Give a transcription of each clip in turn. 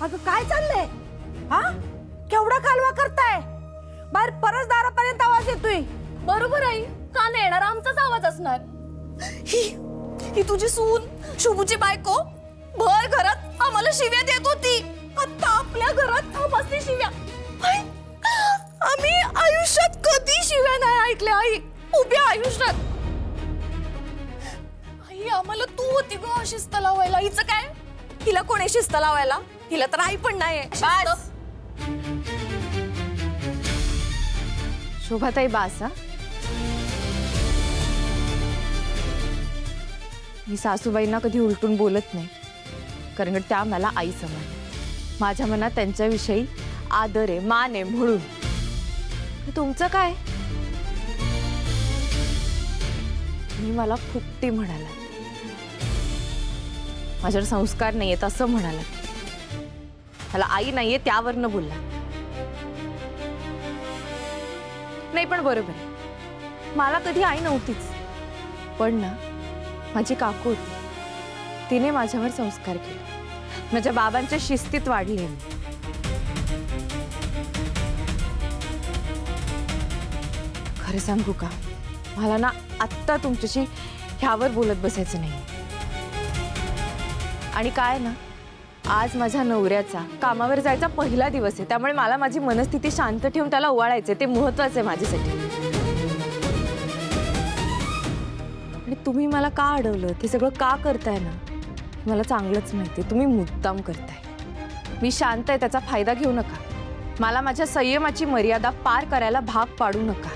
अगं काय चाललंय? हा केवढा कालवा करताय? बाहेर परसदारापर्यंत आवाज येतोय. बरोबर आहे, का नाही येणार? आमचाच आवाज असणार. ही तुझी सून शुभूची बायको भर घरात आम्हाला शिव्या देत होती. आता आपल्या घरात थांबसली शिव्या. आई, आम्ही आयुष्यात कधी शिव्या नाही ऐकल्या आई, उभ्या आयुष्यात. आई आम्हाला तू होती ग शिस्त लावायला. हिचं काय? हिला कोणी शिस्त लावायला? हिला तर आई पण नाही. शोभाताई बासा, मी सासूबाईंना कधी उलटून बोलत नाही, कारण की त्या मला आई समान. माझ्या मनात त्यांच्याविषयी आदर आहे, मान आहे म्हणून. तुमचं काय? तुम्ही मला फुकटी म्हणाला, माझ्यावर संस्कार नाहीयेत असं म्हणाला, मला आई नाहीये त्यावरनं बोलला. नाही पण बरोबर आहे, मला कधी आई नव्हतीच, पण ना माझी काकू होती, तिने माझ्यावर संस्कार केले. माझ्या बाबांच्या शिस्तीत वाढले. खरं सांगू का, मला ना आत्ता तुमच्याशी ह्यावर बोलत बसायचं नाही. आणि काय ना, आज माझ्या नवऱ्याचा कामावर जायचा पहिला दिवस आहे, त्यामुळे मला माझी मनस्थिती शांत ठेवून त्याला ओवाळायचे, ते महत्त्वाचं आहे माझ्यासाठी. आणि तुम्ही मला का अडवलं, ते सगळं का करताय ना, मला चांगलंच माहिती आहे. तुम्ही मुद्दाम करताय. मी शांत आहे, त्याचा फायदा घेऊ नका. मला माझ्या संयमाची मर्यादा पार करायला भाग पाडू नका.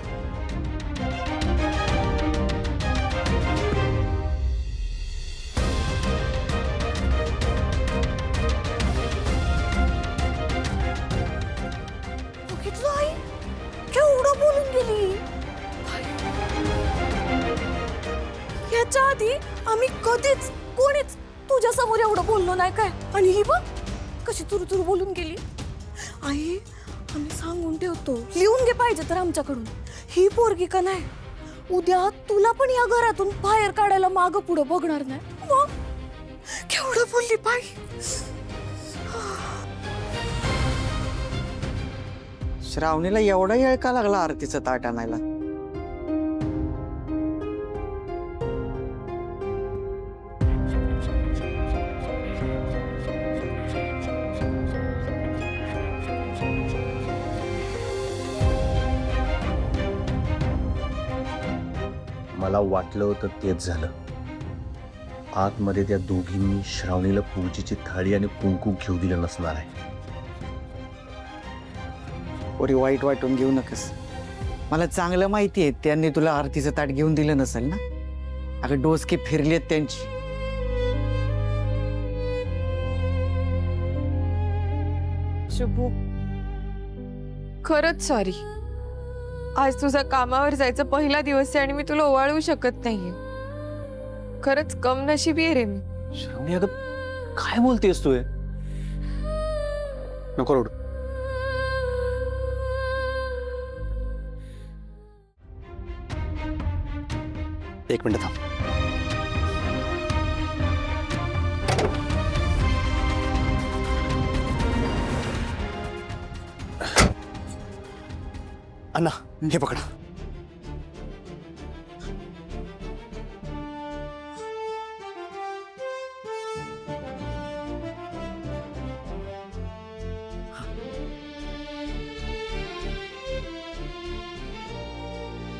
केवढं बोलून गेली. याच्या आधी आम्ही कधीच कोणीच तुझ्या समोर एवढं बोललो नाही काय. आणि ही बघ कशी तुरतुर बोलून गेली. आई आम्ही सांगून ठेवतो, लिहून घे पाहिजे तर आमच्याकडून. ही पोरगी का नाही उद्या तुला पण या घरातून बाहेर काढायला मागं पुढं बघणार नाही. मग केवढं बोलली बाई. श्रावणीला एवढा येळ का लागला आरतीचं ताट आणायला? मला वाटलं होतं तेच झालं. आतमध्ये त्या दोघींनी श्रावणीला पूजेची थाळी आणि कुंकू घेऊ दिलं नसणार आहे. पोरी वाईट वाटून घेऊ नकस. मला चांगलं माहिती आहे त्यांनी तुला आरतीचं ताट घेऊन दिलं नसेल ना. अगं डोसके फिरलेत त्यांची. शुभू, खरंच सॉरी. आज तुझा कामावर जायचा पहिला दिवस आहे आणि मी तुला ओवाळू शकत नाहीये. खरंच कमनशिबी आहे रे मी. श्रावणी अगं काय बोलतेस तू? नको रडू. एक मिनिट थांब. अण्णा हे पकडा.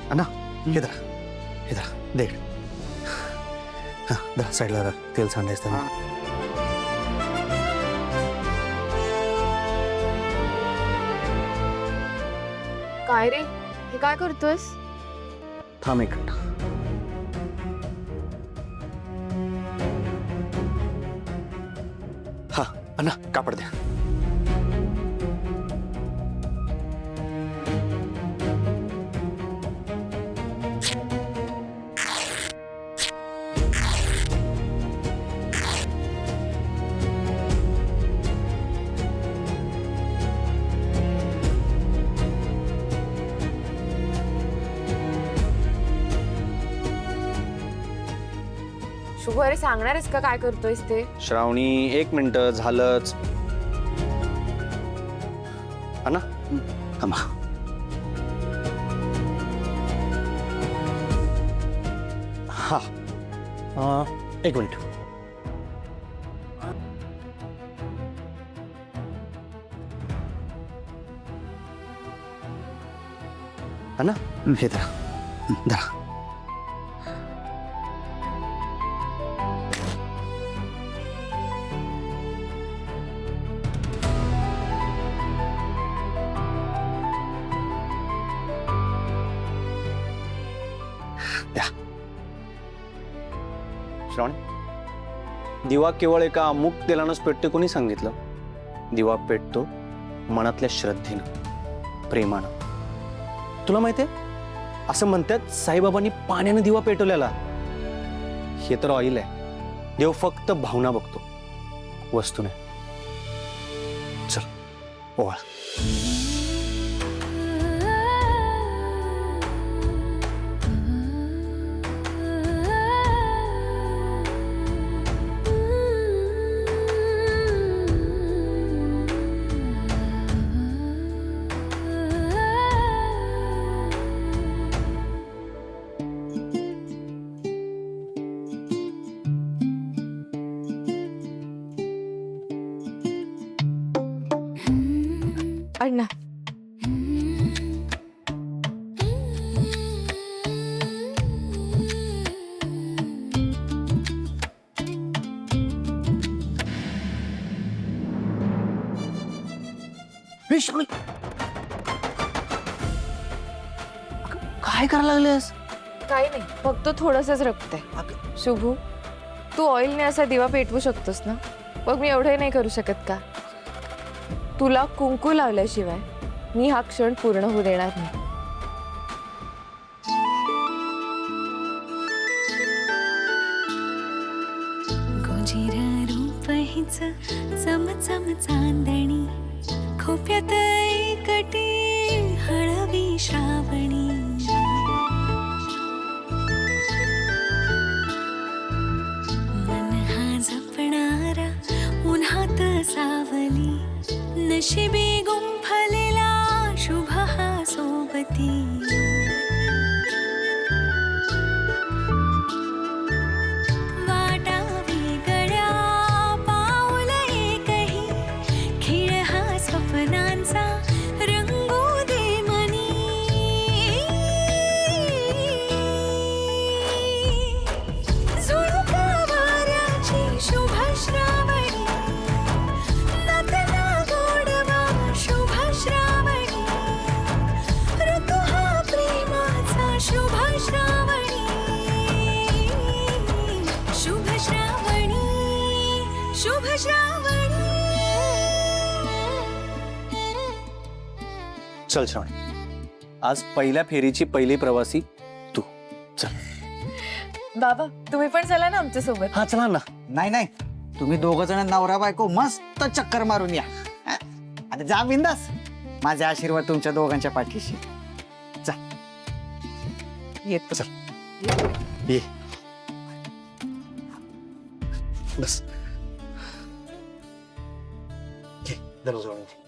अण्णा हे धरा, हे धरा, दे इकडे. हा धरा, साईडला धरा. तेल सांडायचं त्यांना. काय रे, हे काय करतोयस? थांब एक मिनिट. हा अण्णा कापड द्या. शुभ, अरे सांगणारच का काय करतोयस ते? श्रावणी एक मिनिट झालंच. अण्णा थांबा. हा एक मिनिट. अण्णा हे धरा. धरा. द्या. श्रावण, दिवा केवळ एका अमुक तेलानंच पेटतो कोणी सांगितलं? दिवा पेटतो मनातल्या श्रद्धेनं, प्रेमानं. तुला माहितीये असं म्हणतात साईबाबांनी पाण्याने दिवा पेटवलेला. हे तर ऑइल आहे. देव फक्त भावना बघतो, वस्तू नाही. चल ओवाळ. अण्णा काय करायला लागलेस? काही नाही, फक्त थोडंसंच रक्त आहे. शुभू, तू ऑइलने असा दिवा पेटवू शकतोस ना? मग मी एवढंही नाही करू शकत का? तुला कुंकू लावल्याशिवाय मी हा क्षण पूर्ण होऊ देणार नाही. गोजिरा रूप हिच चमचम चांदणी, खोप्यात एकटी हळवी श्रावणी. मन हा जपणारा उन्हात सावली, नशिबी गुंफलेला शुभ हा सोबती. वाटा वेगळ्या पाऊल एकही, खेळ हा स्वप्नांचा रंगू दे मनी. झुळका वाऱ्याची शुभ श्रावणी, नातना गोडवा शुभ श्रावणी. ऋतू हा प्रेमाचा शुभ श्रावणी. शुभ श्रावणी, शुभ श्रावणी. चल श्रावणी, आज पहिल्या फेरीची पहिली प्रवासी तू. चल. बाबा, तुम्ही पण चला ना आमच्या सोबत. हा चला ना. नाही नाही, तुम्ही दोघ जण नवरा बायको मस्त चक्कर मारून या. आता जा बिंदास. माझे आशीर्वाद तुमच्या दोघांच्या पाठीशी. जा. येतो. चल ये. बस. घे, दरवाजा उघडून घे.